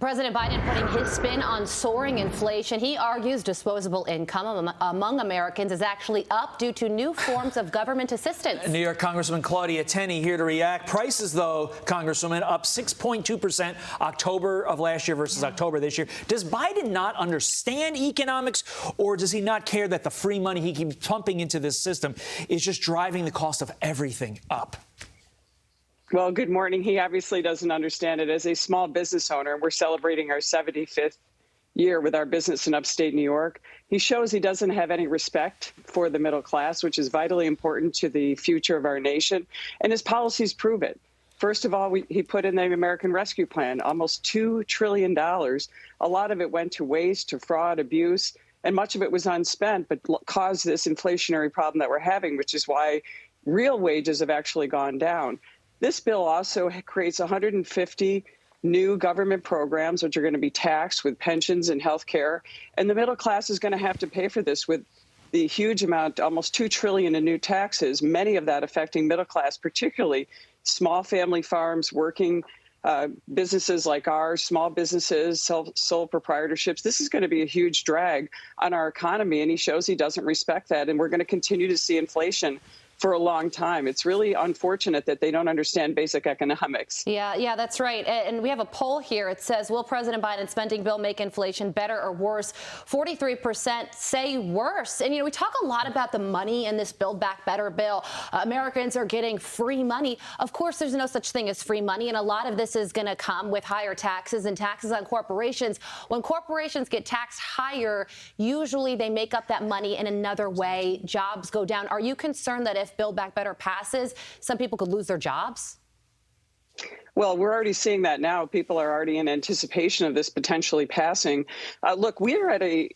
President Biden putting his spin on soaring inflation. He argues disposable income among Americans is actually up due to new forms of government assistance. New York Congresswoman Claudia Tenney here to react. Prices, though, Congresswoman, up 6.2% October of last year versus October this year. Does Biden not understand economics, or does he not care that the free money he keeps pumping into this system is just driving the cost of everything up? Well, good morning. He obviously doesn't understand it. As a small business owner, we're celebrating our 75th year with our business in upstate New York. He shows he doesn't have any respect for the middle class, which is vitally important to the future of our nation. And his policies prove it. First of all, he put in the American Rescue Plan, almost $2 trillion. A lot of it went to waste, to fraud, abuse, and much of it was unspent, but caused this inflationary problem that we're having, which is why real wages have actually gone down. This bill also creates 150 new government programs, which are going to be taxed with pensions and health care. And the middle class is going to have to pay for this with the huge amount, almost $2 trillion in new taxes, many of that affecting middle class, particularly small family farms, working businesses like ours, small businesses, sole proprietorships. This is going to be a huge drag on our economy. And he shows he doesn't respect that. And we're going to continue to see inflation for a long time. It's really unfortunate that they don't understand basic economics. Yeah, that's right. And we have a poll here. It says, will President Biden's spending bill make inflation better or worse? 43% say worse. And, we talk a lot about the money in this Build Back Better bill. Americans are getting free money. Of course, there's no such thing as free money. And a lot of this is going to come with higher taxes and taxes on corporations. When corporations get taxed higher, usually they make up that money in another way. Jobs go down. Are you concerned that if Build Back Better passes, some people could lose their jobs? Well, we're already seeing that now. People are already in anticipation of this potentially passing. Look, we are at a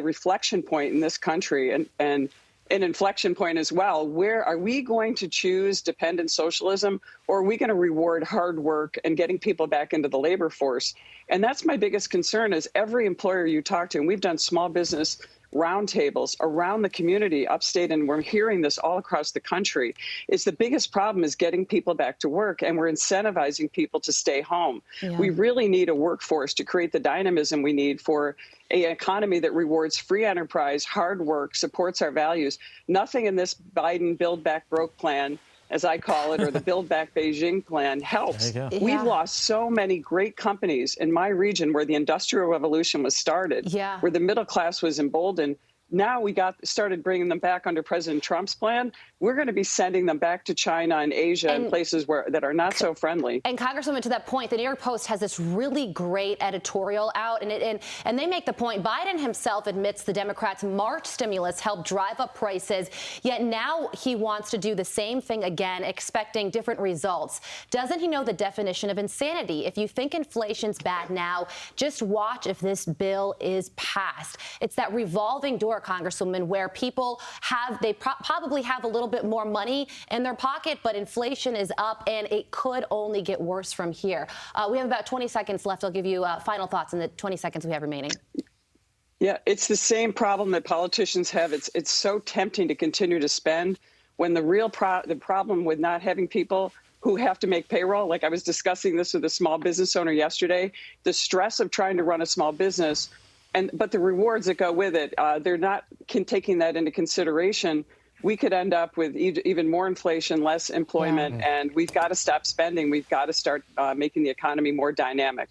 reflection point in this country and an inflection point as well. Where are we going to choose dependent socialism, or are we going to reward hard work and getting people back into the labor force? And that's my biggest concern is every employer you talk to, and we've done small business roundtables around the community upstate, and we're hearing this all across the country, is the biggest problem is getting people back to work, and we're incentivizing people to stay home. Yeah. We really need a workforce to create the dynamism we need for an economy that rewards free enterprise, hard work, supports our values. Nothing in this Biden Build Back Broke plan, as I call it, or the Build Back Beijing plan helps. We've lost so many great companies in my region where the Industrial Revolution was started, where the middle class was emboldened. Now we started bringing them back under President Trump's plan. We're going to be sending them back to China and Asia and places that are not so friendly. And Congresswoman, to that point, the New York Post has this really great editorial out, and they make the point Biden himself admits the Democrats' March stimulus helped drive up prices, yet now he wants to do the same thing again, expecting different results. Doesn't he know the definition of insanity? If you think inflation's bad now, just watch if this bill is passed. It's that revolving door, Congresswoman, where people probably have a little bit more money in their pocket, but inflation is up and it could only get worse from here. We have about 20 seconds left. I'll give you final thoughts in the 20 seconds we have remaining. Yeah, it's the same problem that politicians have. It's so tempting to continue to spend when the real the problem with not having people who have to make payroll, like I was discussing this with a small business owner yesterday, the stress of trying to run a small business, but the rewards that go with it, they're not taking that into consideration. We could end up with even more inflation, less employment, and we've got to stop spending. We've got to start making the economy more dynamic.